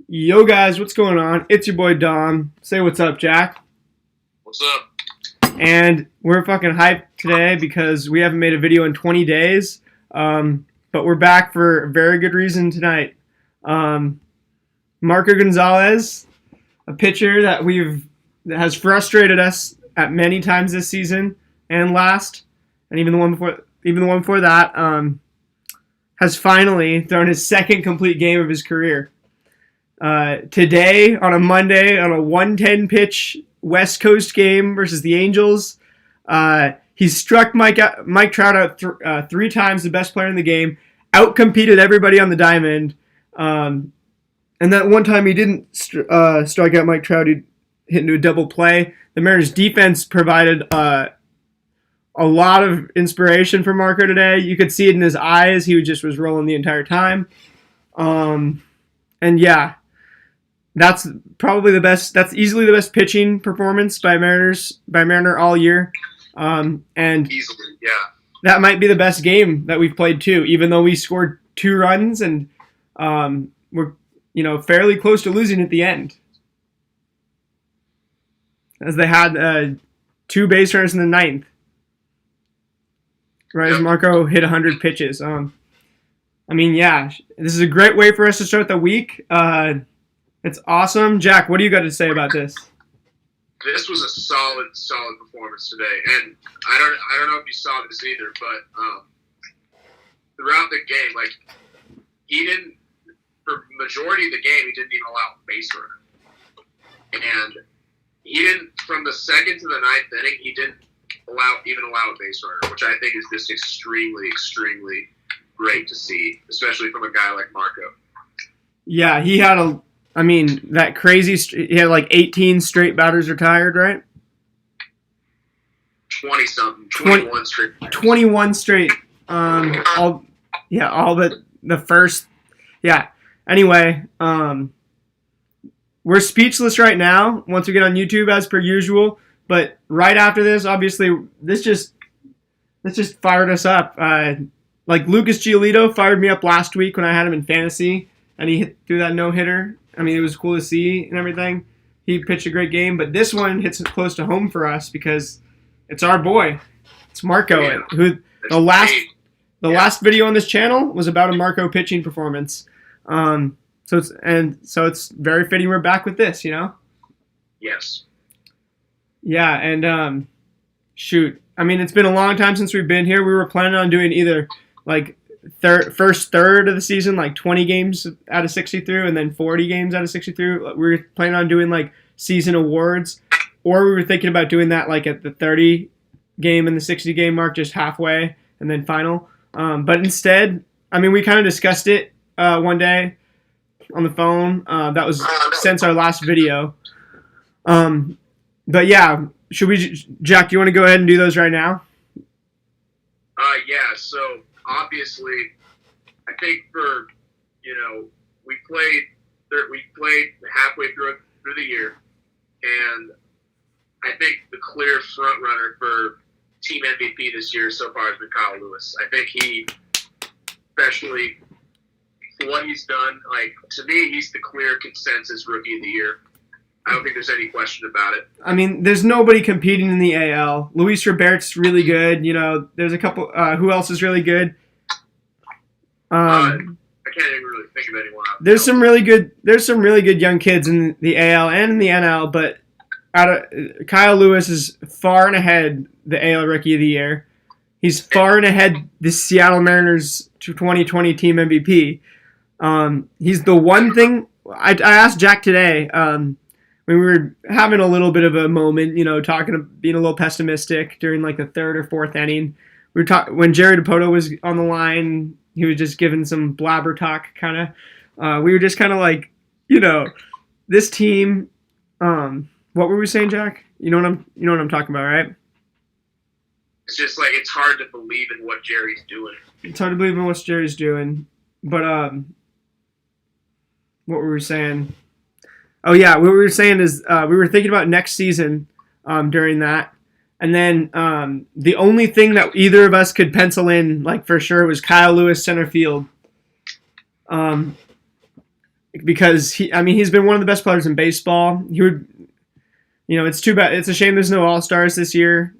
Yo guys, what's going on? It's your boy Dom. Say what's up, Jack. What's up? And we're fucking hyped today because we haven't made a video in 20 days. But we're back for a very good reason tonight. Marco Gonzalez, a pitcher that has frustrated us at many times this season and last, and even the one before that, has finally thrown his second complete game of his career. Today, on a Monday, on a 110 pitch West Coast game versus the Angels, he struck Mike Trout out three times, the best player in the game, outcompeted everybody on the diamond. And that one time he didn't strike out Mike Trout, he hit into a double play. The Mariners defense provided a lot of inspiration for Marco today. You could see it in his eyes. He was rolling the entire time. And yeah, that's probably the best. That's easily the best pitching performance by Mariner all year. And Easily, yeah. that might be the best game that we've played too. Even though we scored 2 runs and we're fairly close to losing at the end, as they had 2 base runners in the ninth. Right, as Marco hit 100 pitches. This is a great way for us to start the week. It's awesome. Jack, what do you got to say about this? This was a solid performance today, and I don't know if you saw this either, but throughout the game, he didn't, for majority of the game, he didn't even allow a base runner, and he didn't, from the second to the ninth inning, he didn't allow a base runner, which I think is just extremely great to see, especially from a guy like Marco. Yeah, he had that crazy. He had 18 straight batters retired, right? 21 straight. 21 straight. All but the first. Yeah. Anyway, we're speechless right now. Once we get on YouTube, as per usual. But right after this, obviously, this just fired us up. Lucas Giolito fired me up last week when I had him in fantasy, and he threw that no-hitter. It was cool to see and everything. He pitched a great game, but this one hits close to home for us because it's our boy. It's Marco, who the last video on this channel was about a Marco pitching performance. So it's very fitting we're back with this, Yes. Yeah, and shoot. It's been a long time since we've been here. We were planning on doing either first third of the season, 20 games out of 63, and then 40 games out of 63. We were planning on doing season awards, or we were thinking about doing that at the 30 game and the 60 game mark, just halfway, and then final. But instead, we kind of discussed it one day on the phone. That was since our last video. But yeah, Jack, you want to go ahead and do those right now? Yeah, so obviously, I think we played halfway through the year, and I think the clear front runner for team MVP this year so far has been Kyle Lewis. I think he, especially for what he's done, to me, he's the clear consensus rookie of the year. I don't think there's any question about it. There's nobody competing in the AL. Luis Robert's really good. There's a couple. Who else is really good? I can't even really think of anyone. There's some really good young kids in the AL and in the NL, but Kyle Lewis is far and ahead the AL Rookie of the Year. He's far and ahead the Seattle Mariners 2020 Team MVP. He's the one thing I asked Jack today. When we were having a little bit of a moment, being a little pessimistic during the third or fourth inning. When Jerry DiPoto was on the line, he was just giving some blabber talk kind of. We were just kind of this team. What were we saying, Jack? You know what I'm talking about, right? It's just it's hard to believe in what Jerry's doing. It's hard to believe in what Jerry's doing, but what were we saying? Oh yeah, what we were saying is we were thinking about next season during that, and then the only thing that either of us could pencil in for sure was Kyle Lewis center field. because he's been one of the best players in baseball. He would, it's too bad. It's a shame there's no All-Stars this year.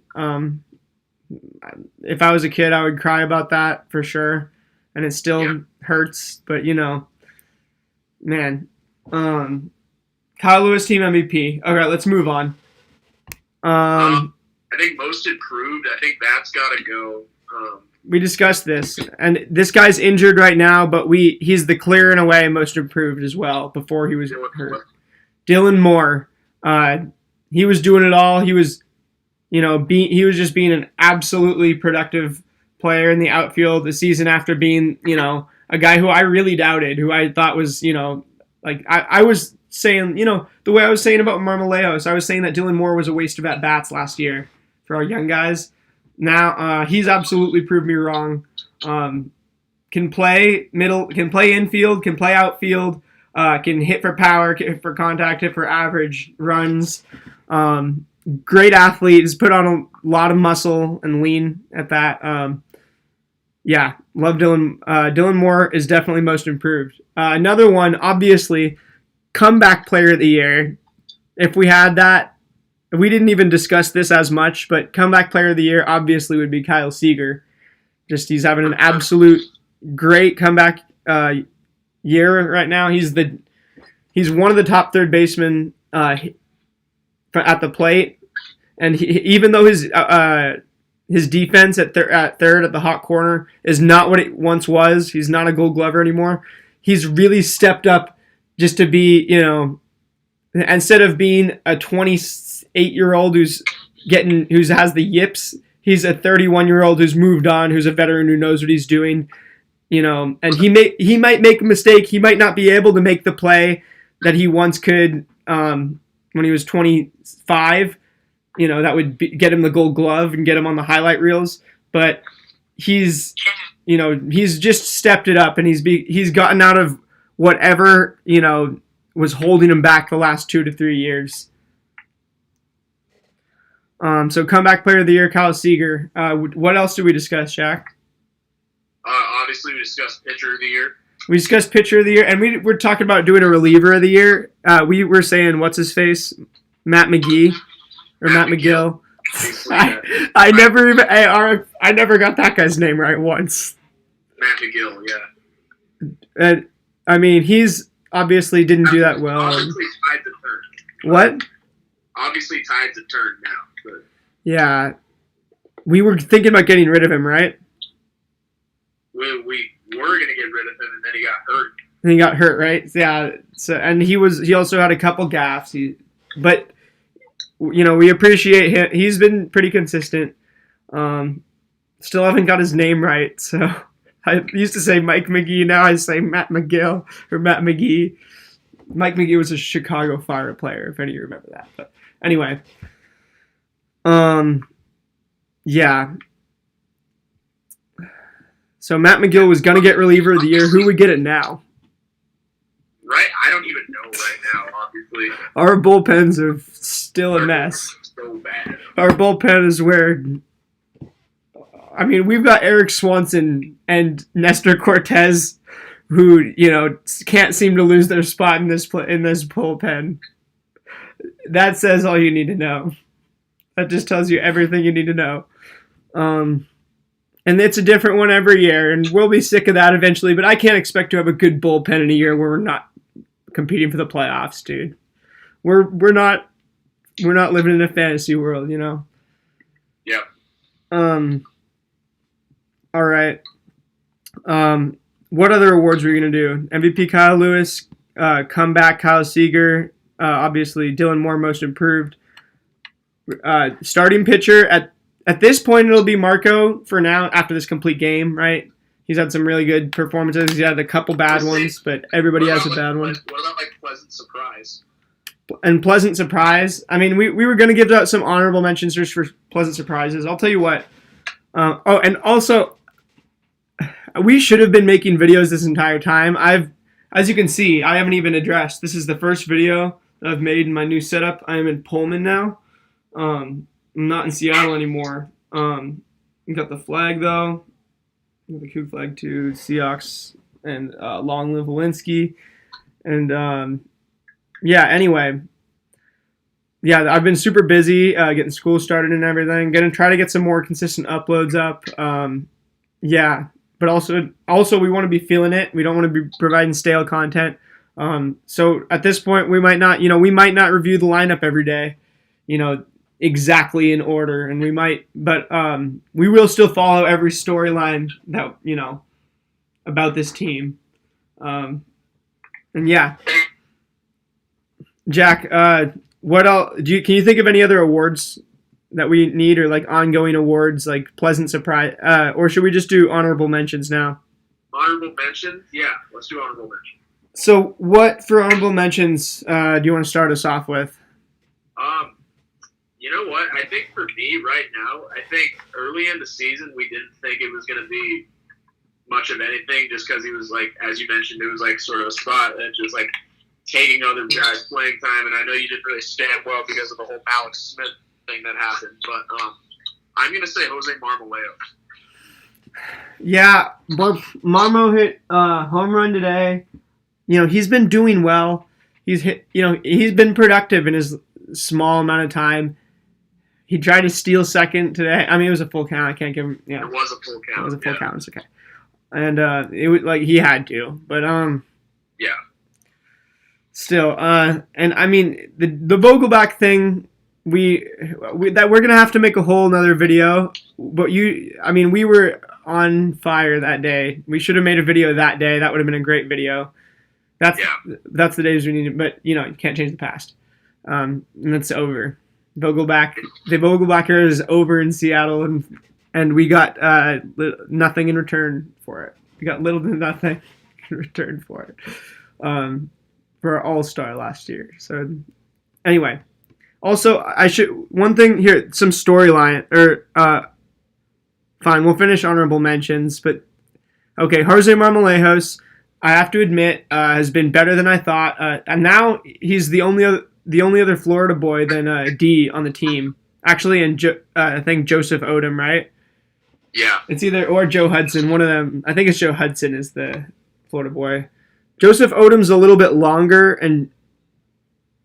If I was a kid, I would cry about that for sure, and it still hurts. But man, Kyle Lewis, team MVP. All right, let's move on. I think most improved. I think that's got to go. We discussed this, and this guy's injured right now, but he's the clear and away most improved as well. Before he was hurt, Dylan Moore. He was doing it all. He was, he was just being an absolutely productive player in the outfield the season after being, a guy who I really doubted, who I thought was, I was saying, the way I was saying about Marmoleos, I was saying that Dylan Moore was a waste of at-bats last year for our young guys. Now, he's absolutely proved me wrong. Can play middle, can play infield, can play outfield, can hit for power, can hit for contact, hit for average runs. Great athlete, has put on a lot of muscle and lean at that. Love Dylan. Dylan Moore is definitely most improved. Another one, obviously, comeback player of the year. If we had that, we didn't even discuss this as much, but comeback player of the year obviously would be Kyle Seager. Just he's having an absolute great comeback year right now. He's one of the top third basemen at the plate, and even though his defense at third at the hot corner is not what it once was, he's not a Gold Glover anymore. He's really stepped up just to be, instead of being a 28-year-old who has the yips, he's a 31-year-old who's moved on, who's a veteran who knows what he's doing. And he might make a mistake. He might not be able to make the play that he once could when he was 25. That would get him the Gold Glove and get him on the highlight reels. But he's just stepped it up, and he's gotten out of whatever was holding him back the last 2 to 3 years. So comeback player of the year, Kyle Seager. What else did we discuss, Jack? Obviously, we discussed pitcher of the year. We discussed pitcher of the year, and we were talking about doing a reliever of the year. We were saying, what's his face? Matt McGee or Matt McGill. I never got that guy's name right once. Matt McGill, yeah. And he's obviously didn't do that well. Obviously, tide's a turn. What? Obviously, tide's a turn now. But. Yeah, we were thinking about getting rid of him, right? We were gonna get rid of him, and then he got hurt. And he got hurt, right? Yeah. So, and he also had a couple gaffes. But we appreciate him. He's been pretty consistent. Still haven't got his name right. So I used to say Mike McGee. Now I say Matt McGill or Matt McGee. Mike McGee was a Chicago Fire player, if any of you remember that. But anyway, yeah. So Matt McGill was gonna get reliever of the year. Who would get it now? Right, I don't even know right now. Obviously, our bullpens are still a mess. So bad. Our bullpen is where. We've got Eric Swanson and Nestor Cortez, who can't seem to lose their spot in this bullpen. That says all you need to know. That just tells you everything you need to know. And it's a different one every year, and we'll be sick of that eventually. But I can't expect to have a good bullpen in a year where we're not competing for the playoffs, dude. We're not living in a fantasy world, Yep. All right. What other awards were you gonna do? MVP Kyle Lewis, comeback Kyle Seager, obviously Dylan Moore most improved. Starting pitcher at this point it'll be Marco for now after this complete game, right? He's had some really good performances. He's had a couple bad ones, but everybody has a bad one. What about pleasant surprise? And pleasant surprise. We were going to give out some honorable mentions just for pleasant surprises. I'll tell you what. And also, we should have been making videos this entire time. As you can see, I haven't even addressed. This is the first video that I've made in my new setup. I am in Pullman now. I'm not in Seattle anymore. We got the flag though. We got the coup flag too. Seahawks and Long Live Walensky. And yeah, anyway, yeah, I've been super busy getting school started and everything. Gonna try to get some more consistent uploads up. Yeah, but also we want to be feeling it. We don't want to be providing stale content. So at this point, we might not review the lineup every day, exactly in order, and but we will still follow every storyline that about this team. And yeah, Jack, what else can you think of any other awards that we need, or like ongoing awards, like pleasant surprise, or should we just do honorable mentions now? Honorable mention? Yeah, let's do honorable mention. So what for honorable mentions do you want to start us off with? You know what? I think for me right now, I think early in the season we didn't think it was going to be much of anything, just because he was like, as you mentioned, it was like sort of a spot and just like taking other guys playing time. And I know you didn't really stand well because of the whole Alex Smith thing that happened, but I'm going to say Jose Marmoleo. Yeah, Marmo hit home run today. He's been doing well. He's been productive in his small amount of time. He tried to steal second today. I mean, it was a full count. I can't give him. Yeah, it was a full count. It was a full count. It's okay. And it was like he had to, but yeah. Still, and I mean the Vogelback thing. We're gonna have to make a whole another video. But we were on fire that day. We should have made a video that day. That would have been a great video. That's the days we needed. But you can't change the past. And it's over. The Vogelback era is over in Seattle, and we got nothing in return for it. We got little to nothing in return for it. For our All-Star last year. So anyway, also one thing here, some storyline fine, we'll finish honorable mentions, but okay, Jose Marmolejos, I have to admit, has been better than I thought, and now he's the only other Florida boy than D on the team. Actually, and I think Joseph Odom, right? Yeah. It's either or Joe Hudson, one of them. I think it's Joe Hudson is the Florida boy. Joseph Odom's a little bit longer,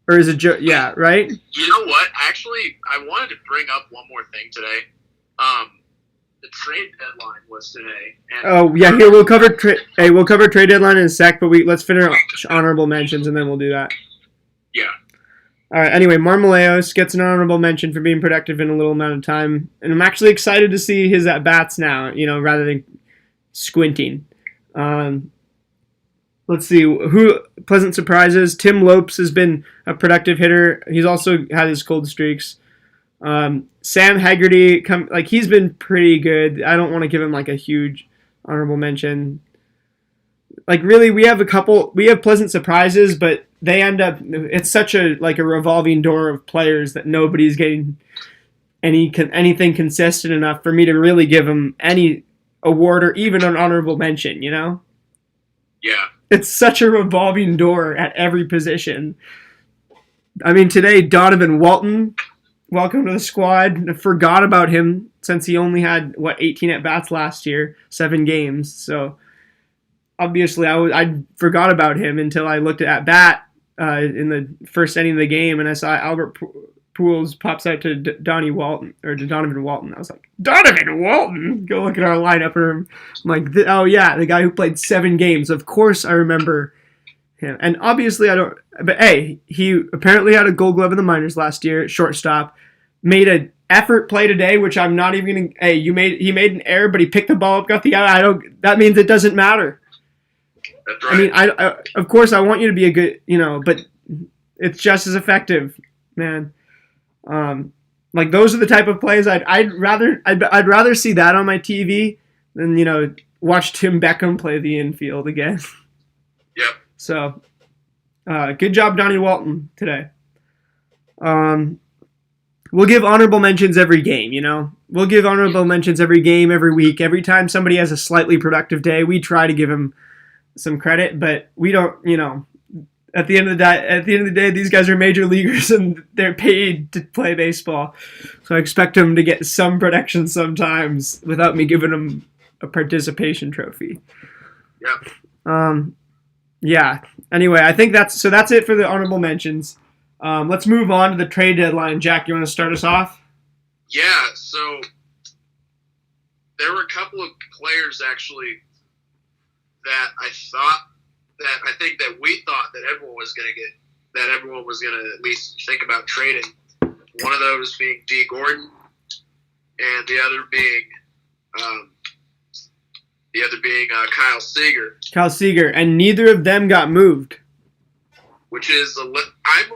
or is it Joe? Yeah, right? You know what? Actually, I wanted to bring up one more thing today. The trade deadline was today. And here we'll cover trade deadline in a sec, but let's finish honorable mentions and then we'll do that. Yeah. All right. Anyway, Marmolejos gets an honorable mention for being productive in a little amount of time, and I'm actually excited to see his at bats now. Rather than squinting. Let's see who pleasant surprises. Tim Lopes has been a productive hitter. He's also had his cold streaks. Sam Haggerty, he's been pretty good. I don't want to give him a huge honorable mention. Really, we have pleasant surprises, but they end up. It's such a revolving door of players that nobody's getting anything consistent enough for me to really give them any award or even an honorable mention. Yeah. It's such a revolving door at every position. I mean, today, Donovan Walton, welcome to the squad. I forgot about him since he only had, 18 at-bats last year, 7 games. So, obviously, I forgot about him until I looked at-bat in the first inning of the game, and I saw Albert Pujols pops out to Donovan Walton. I was like, Donovan Walton? Go look at our lineup. And I'm like, oh yeah, the guy who played 7 games. Of course I remember him. And obviously I don't. But hey, he apparently had a Gold Glove in the minors last year at shortstop. Made an effort play today, which I'm not even gonna. Hey, he made an error, but he picked the ball up, got the out. That means it doesn't matter. That's right. I mean, I of course I want you to be a good, but it's just as effective, man. Those are the type of plays I'd rather see that on my TV than watch Tim Beckham play the infield again. Yep. So, good job, Donnie Walton today. We'll give honorable mentions every game. We'll give honorable mentions every game, every week, every time somebody has a slightly productive day. We try to give him some credit, but we don't. At the end of the day, these guys are major leaguers and they're paid to play baseball. So I expect them to get some production sometimes without me giving them a participation trophy. Yep. Yeah. Anyway, I think that's it for the honorable mentions. Let's move on to the trade deadline. Jack, you want to start us off? Yeah, so there were a couple of players actually that I think that we thought that everyone was going to get, that everyone was going to at least think about trading. One of those being D. Gordon, and the other being Kyle Seager. Kyle Seager, and neither of them got moved. Which is I'm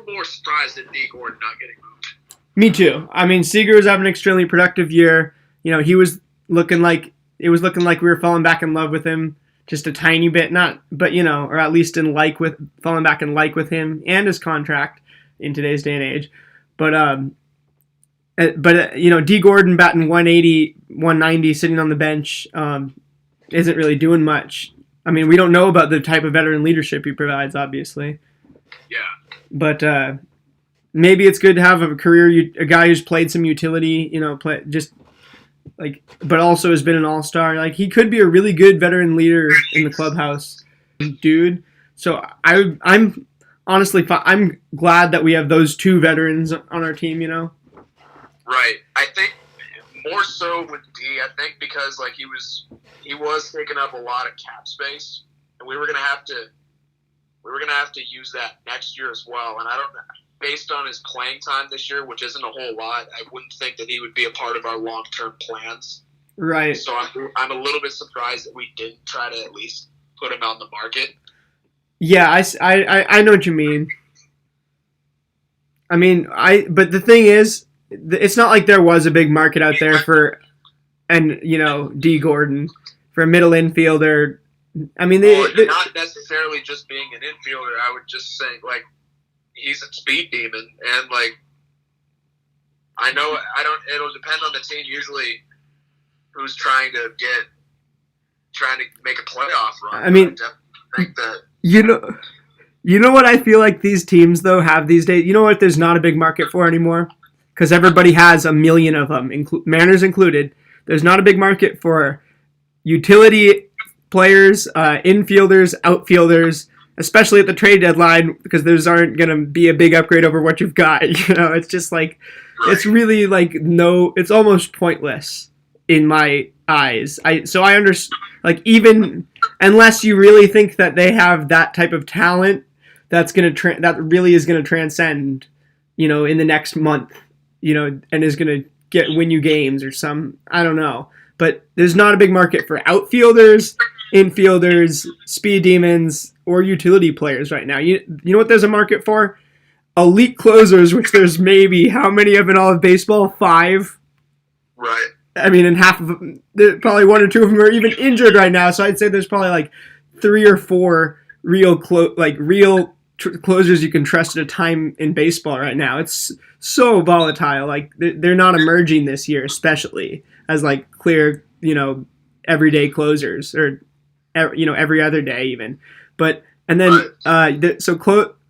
more surprised at D. Gordon not getting moved. Me too. I mean, Seager was having an extremely productive year. You know, he was looking like we were falling back in love with him just a tiny bit, or at least falling back in like with him and his contract in today's day and age. But D. Gordon batting 180, 190, sitting on the bench, isn't really doing much. I mean, we don't know about the type of veteran leadership he provides, obviously. Yeah. But maybe it's good to have a guy who's played some utility, but also has been an all-star. Like, he could be a really good veteran leader in the clubhouse, dude. So I'm honestly, I'm glad that we have those two veterans on our team, Right. I think more so with D, I think because like he was taking up a lot of cap space, and we were gonna have to use that next year as well. And I don't, based on his playing time this year, which isn't a whole lot, I wouldn't think that he would be a part of our long-term plans. Right. So I'm a little bit surprised that we didn't try to at least put him out in the market. Yeah, I know what you mean. I mean, but the thing is, it's not like there was a big market out there for, D. Gordon for a middle infielder. I mean, not necessarily just being an infielder. I would just say like he's a speed demon, and like it'll depend on the team usually who's trying to make a playoff run. I mean, I think that you know what I feel like these teams though have these days. You know what? There's not a big market for anymore because everybody has a million of them, Mariners included. There's not a big market for utility players, infielders, outfielders, especially at the trade deadline, because those aren't going to be a big upgrade over what you've got. It's just like, it's really like, it's almost pointless in my eyes. So I understand, like, even unless you really think that they have that type of talent that really is going to transcend, in the next month, and is going to win you games or I don't know. But there's not a big market for outfielders, infielders, speed demons, or utility players right now. You know what there's a market for? Elite closers, which there's maybe, how many of in all of baseball? 5? Right. I mean, and half of them, probably 1 or 2 of them are even injured right now, so I'd say there's probably like 3 or 4 real closers you can trust at a time in baseball right now. It's so volatile. Like, they're not emerging this year, especially as like clear, everyday closers, or every other day even. But and then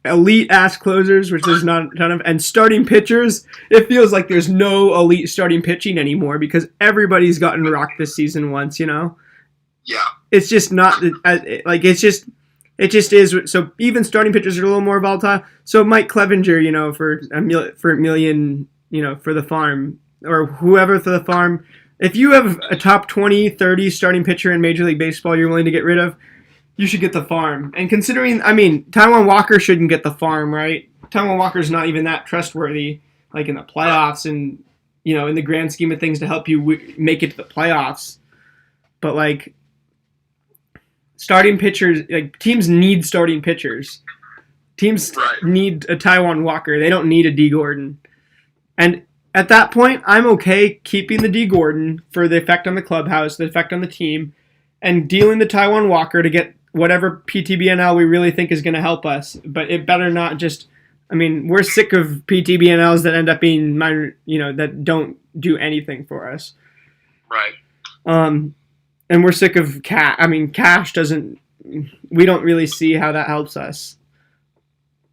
elite ass closers, which there's not a ton of, and starting pitchers. It feels like there's no elite starting pitching anymore because everybody's gotten rocked this season once. Yeah. It's just not like it just is. So even starting pitchers are a little more volatile. So Mike Clevenger, for a million, for the farm, or whoever for the farm. If you have a top 20, 30 starting pitcher in Major League Baseball you're willing to get rid of, you should get the farm. And considering, I mean, Taijuan Walker shouldn't get the farm, right? Taijuan Walker's not even that trustworthy, like in the playoffs and, in the grand scheme of things to help you make it to the playoffs. But, like, starting pitchers, like, teams need starting pitchers. Teams need a Taijuan Walker. They don't need a D. Gordon. And at that point, I'm okay keeping the D. Gordon for the effect on the clubhouse, the effect on the team, and dealing the Taijuan Walker to get whatever PTBNL we really think is going to help us. But it better not just, I mean, we're sick of PTBNLs that end up being minor, that don't do anything for us. Right. And we're sick of cash. I mean, cash doesn't, we don't really see how that helps us.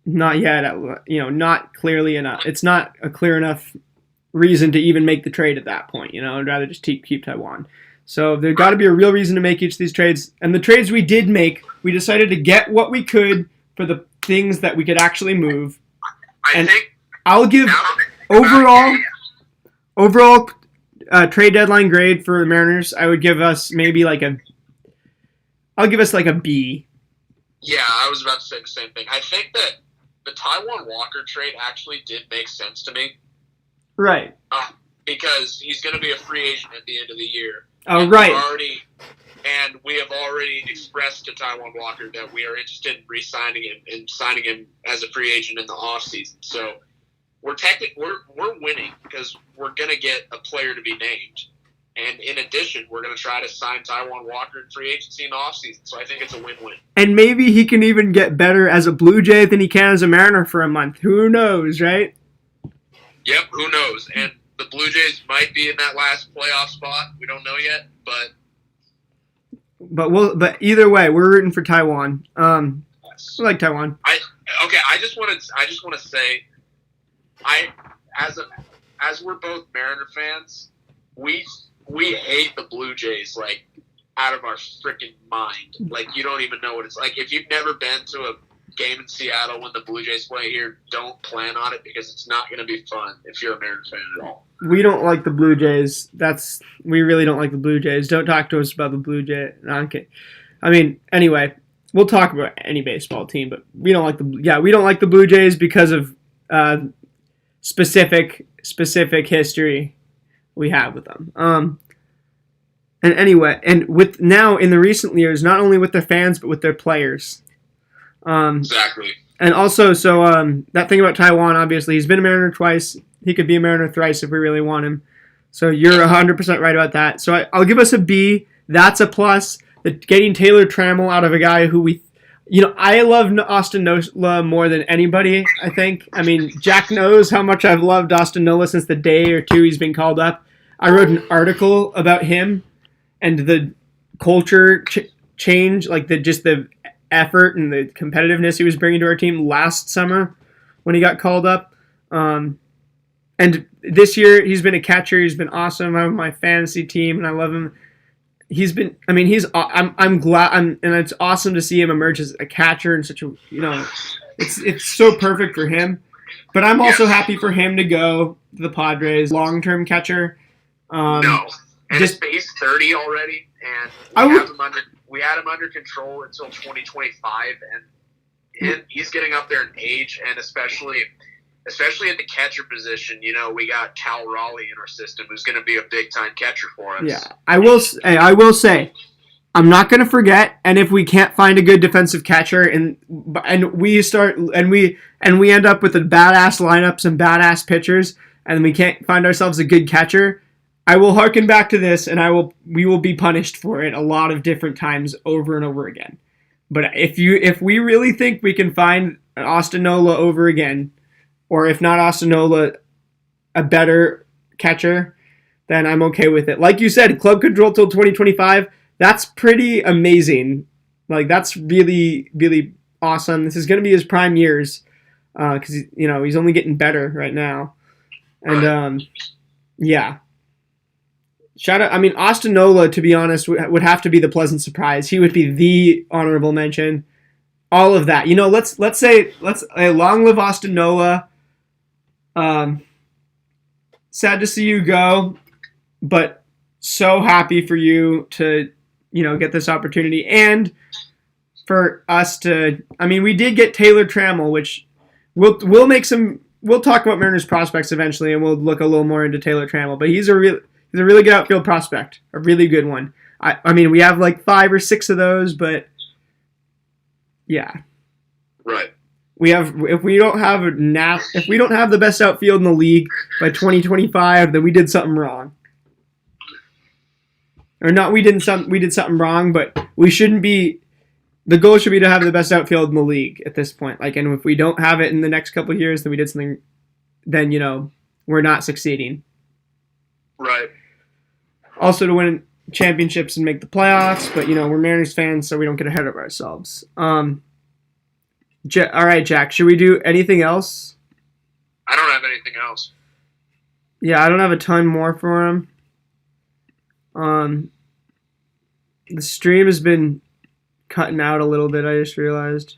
Not yet, not clearly enough. It's not a clear enough reason to even make the trade at that point. I'd rather just keep Taijuan. So there got to be a real reason to make each of these trades. And the trades we did make, we decided to get what we could for the things that we could actually move. I think I'll give overall trade deadline grade for the Mariners. I would give us maybe I'll give us like a B. Yeah, I was about to say the same thing. I think that the Taijuan Walker trade actually did make sense to me. Right. Because he's going to be a free agent at the end of the year. Oh, and right. We have already expressed to Taijuan Walker that we are interested in re-signing him and signing him as a free agent in the offseason. So we're winning because we're going to get a player to be named. And in addition, we're going to try to sign Taijuan Walker in free agency in the offseason. So I think it's a win-win. And maybe he can even get better as a Blue Jay than he can as a Mariner for a month. Who knows, right? Yep, who knows? And the Blue Jays might be in that last playoff spot. We don't know yet, but either way, we're rooting for Taijuan. yes. We like Taijuan. I just want to say, as we're both Mariner fans, we hate the Blue Jays like out of our freaking mind. Like you don't even know what it's like. If you've never been to a game in Seattle when the Blue Jays play here, don't plan on it because it's not going to be fun if you're a Mariner fan at all. We don't like the Blue Jays. We really don't like the Blue Jays. Don't talk to us about the Blue Jays. No, I'm kidding. I mean, anyway, we'll talk about any baseball team, but we don't like the Blue Jays because of specific history we have with them. And anyway, and with now in the recent years, not only with their fans but with their players. Exactly. And also, so that thing about Taijuan, obviously, he's been a Mariner twice. He could be a Mariner thrice if we really want him. So you're 100% right about that. So I'll give us a B. That's a plus. Getting Taylor Trammell out of a guy who I love Austin Nola more than anybody, I think. I mean, Jack knows how much I've loved Austin Nola since the day or two he's been called up. I wrote an article about him and the culture change, like the effort and the competitiveness he was bringing to our team last summer when he got called up. And this year he's been a catcher. He's been awesome. I'm on my fantasy team and I love him. I'm glad, and it's awesome to see him emerge as a catcher and such a, it's so perfect for him. But I'm also happy for him to go to the Padres, long-term catcher. No, and he's 30 already, and we had him under control until 2025, and he's getting up there in age, and especially at the catcher position, we got Cal Raleigh in our system, who's going to be a big-time catcher for us. Yeah, I will say, I'm not going to forget. And if we can't find a good defensive catcher, and we end up with a badass lineup, some badass pitchers, and we can't find ourselves a good catcher, I will harken back to this, and we will be punished for it a lot of different times over and over again. But if we really think we can find Austin Nola over again, or if not Austin Nola, a better catcher, then I'm okay with it. Like you said, club control till 2025, that's pretty amazing. Like, that's really, really awesome. This is going to be his prime years because, he's only getting better right now. And, yeah. Shout out, Austin Nola, to be honest, would have to be the pleasant surprise. He would be the honorable mention. All of that. Let's say long live Austin Nola. Sad to see you go, but so happy for you to, get this opportunity, and for us to. We did get Taylor Trammell, which we'll talk about Mariners prospects eventually, and we'll look a little more into Taylor Trammell. But he's a really good outfield prospect, a really good one. We have like 5 or 6 of those, but yeah, right. If we don't have the best outfield in the league by 2025, then we did something wrong. Or not, we did something wrong, but we shouldn't be. The goal should be to have the best outfield in the league at this point. And if we don't have it in the next couple of years, then we did something. Then we're not succeeding. Right. Also to win championships and make the playoffs, but we're Mariners fans, so we don't get ahead of ourselves. All right, Jack, should we do anything else? I don't have anything else. Yeah, I don't have a ton more for him. The stream has been cutting out a little bit. I just realized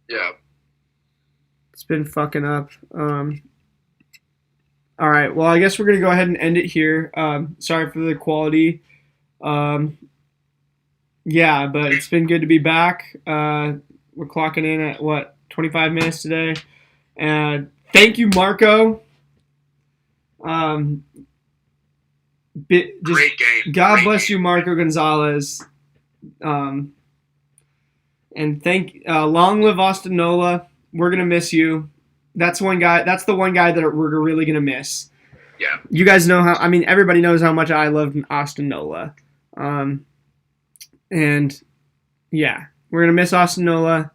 Yeah. it's been fucking up. All right. Well, I guess we're gonna go ahead and end it here. Sorry for the quality. Yeah, but it's been good to be back. We're clocking in at what 25 minutes today. And thank you, Marco. Great game. God Great bless game. you, Marco Gonzalez. And long live Austin Nola. We're gonna miss you. That's one guy. That's the one guy that we're really gonna miss. Yeah. You guys know how. I mean, everybody knows how much I love Austin Nola. And yeah, we're gonna miss Austin Nola.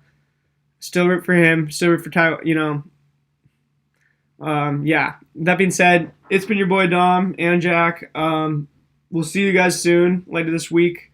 Still root for him. Still root for Ty. Yeah. That being said, it's been your boy Dom and Jack. We'll see you guys soon, later this week.